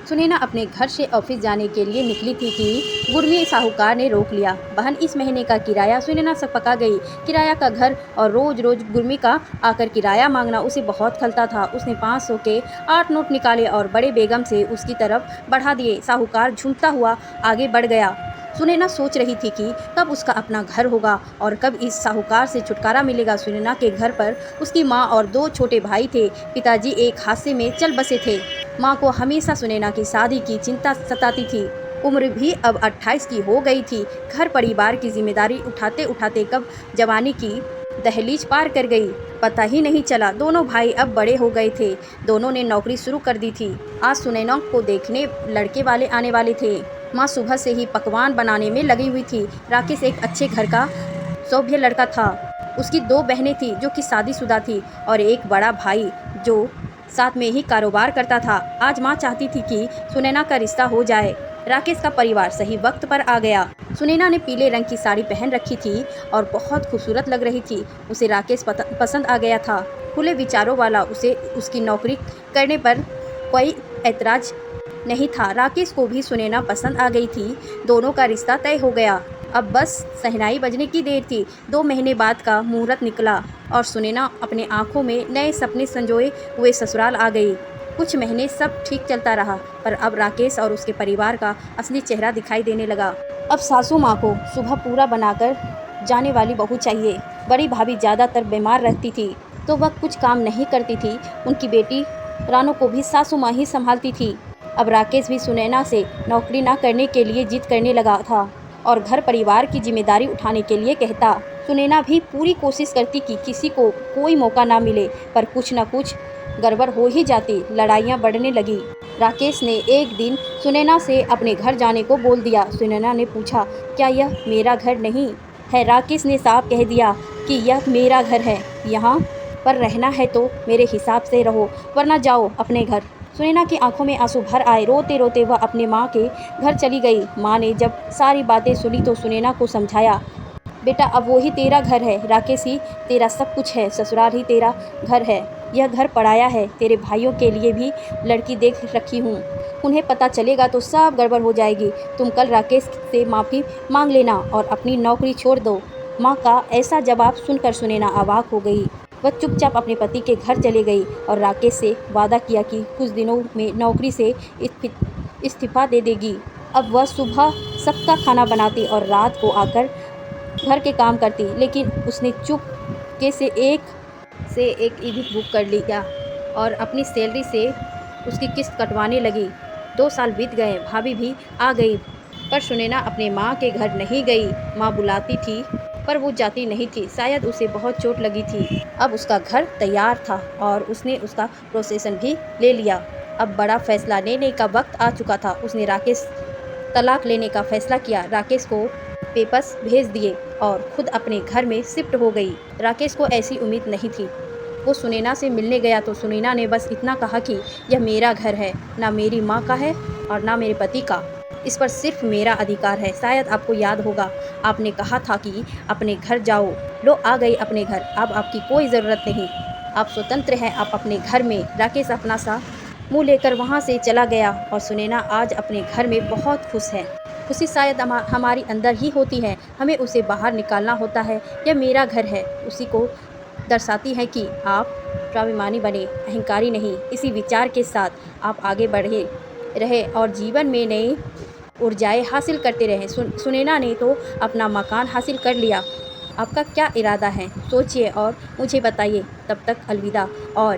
सुनैना अपने घर से ऑफिस जाने के लिए निकली थी कि गुरमी साहूकार ने रोक लिया। बहन, इस महीने का किराया। सुनैना सब पका गई। किराया का घर और रोज रोज गुरमी का आकर किराया मांगना उसे बहुत खलता था। उसने 500 के 8 नोट निकाले और बड़े बेगम से उसकी तरफ बढ़ा दिए। साहूकार झूमता हुआ आगे बढ़ गया। सुनैना सोच रही थी कि कब उसका अपना घर होगा और कब इस साहूकार से छुटकारा मिलेगा। सुनैना के घर पर उसकी माँ और 2 छोटे भाई थे। पिताजी एक हादसे में चल बसे थे। माँ को हमेशा सुनैना की शादी की चिंता सताती थी। उम्र भी अब 28 की हो गई थी। घर परिवार की जिम्मेदारी उठाते उठाते कब जवानी की दहलीज पार कर गई, पता ही नहीं चला। दोनों भाई अब बड़े हो गए थे। दोनों ने नौकरी शुरू कर दी थी। आज सुनैना को देखने लड़के वाले आने वाले थे। माँ सुबह से ही पकवान बनाने में लगी हुई थी। राकेश एक अच्छे घर का सभ्य लड़का था। उसकी 2 बहनें थी जो कि शादीशुदा थी और एक बड़ा भाई जो साथ में ही कारोबार करता था। आज माँ चाहती थी कि सुनैना का रिश्ता हो जाए। राकेश का परिवार सही वक्त पर आ गया। सुनैना ने पीले रंग की साड़ी पहन रखी थी और बहुत खूबसूरत लग रही थी। उसे राकेश पसंद आ गया था। खुले विचारों वाला, उसे उसकी नौकरी करने पर कोई ऐतराज नहीं था। राकेश को भी सुनैना पसंद आ गई थी। दोनों का रिश्ता तय हो गया। अब बस शहनाई बजने की देर थी। 2 महीने बाद का मुहूर्त निकला और सुनैना अपने आंखों में नए सपने संजोए हुए ससुराल आ गई। कुछ महीने सब ठीक चलता रहा, पर अब राकेश और उसके परिवार का असली चेहरा दिखाई देने लगा। अब सासू माँ को सुबह पूरा बनाकर जाने वाली बहू चाहिए। बड़ी भाभी ज़्यादातर बीमार रहती थी तो वह कुछ काम नहीं करती थी। उनकी बेटी रानू को भी सासू माँ ही संभालती थी। अब राकेश भी सुनैना से नौकरी ना करने के लिए जिद करने लगा था और घर परिवार की जिम्मेदारी उठाने के लिए कहता। सुनैना भी पूरी कोशिश करती कि किसी को कोई मौका ना मिले, पर कुछ न कुछ गड़बड़ हो ही जाती। लड़ाइयाँ बढ़ने लगी। राकेश ने एक दिन सुनैना से अपने घर जाने को बोल दिया। सुनैना ने पूछा, क्या यह मेरा घर नहीं है? राकेश ने साफ कह दिया कि यह मेरा घर है। यहाँ पर रहना है तो मेरे हिसाब से रहो, वरना जाओ अपने घर। सुनैना की आंखों में आंसू भर आए। रोते रोते वह अपने माँ के घर चली गई। माँ ने जब सारी बातें सुनी तो सुनैना को समझाया, बेटा अब वो ही तेरा घर है। राकेश ही तेरा सब कुछ है। ससुराल ही तेरा घर है। यह घर पराया है। तेरे भाइयों के लिए भी लड़की देख रखी हूँ। उन्हें पता चलेगा तो सब गड़बड़ हो जाएगी। तुम कल राकेश से माफ़ी मांग लेना और अपनी नौकरी छोड़ दो। माँ का ऐसा जवाब सुनकर सुनैना अवाक हो गई। वह चुपचाप अपने पति के घर चले गई और राकेश से वादा किया कि कुछ दिनों में नौकरी से इस्तीफा दे देगी। अब वह सुबह सबका खाना बनाती और रात को आकर घर के काम करती, लेकिन उसने चुपके से एक ई-बुक बुक कर लिया और अपनी सैलरी से उसकी किस्त कटवाने लगी। 2 साल बीत गए। भाभी भी आ गई, पर सुनैना अपने माँ के घर नहीं गई। माँ बुलाती थी पर वो जाती नहीं थी। शायद उसे बहुत चोट लगी थी। अब उसका घर तैयार था और उसने उसका प्रोसेसन भी ले लिया। अब बड़ा फैसला लेने का वक्त आ चुका था। उसने राकेश तलाक लेने का फैसला किया। राकेश को पेपर्स भेज दिए और खुद अपने घर में शिफ्ट हो गई। राकेश को ऐसी उम्मीद नहीं थी। वो सुनैना से मिलने गया तो सुनैना ने बस इतना कहा कि यह मेरा घर है, ना मेरी माँ का है और ना मेरे पति का। इस पर सिर्फ मेरा अधिकार है। शायद आपको याद होगा, आपने कहा था कि अपने घर जाओ। लो आ गई अपने घर। अब आपकी कोई ज़रूरत नहीं। आप स्वतंत्र हैं। आप अपने घर में। राकेश अपना सा मुँह लेकर वहाँ से चला गया और सुनैना आज अपने घर में बहुत खुश है। खुशी शायद हमारी अंदर ही होती है, हमें उसे बाहर निकालना होता है। यह मेरा घर है उसी को दर्शाती है कि आप स्वाभिमानी बने, अहंकारी नहीं। इसी विचार के साथ आप आगे बढ़े रहे और जीवन में नई ऊर्जाएं हासिल करते रहे। सुनैना ने तो अपना मकान हासिल कर लिया। आपका क्या इरादा है? सोचिए और मुझे बताइए। तब तक अलविदा। और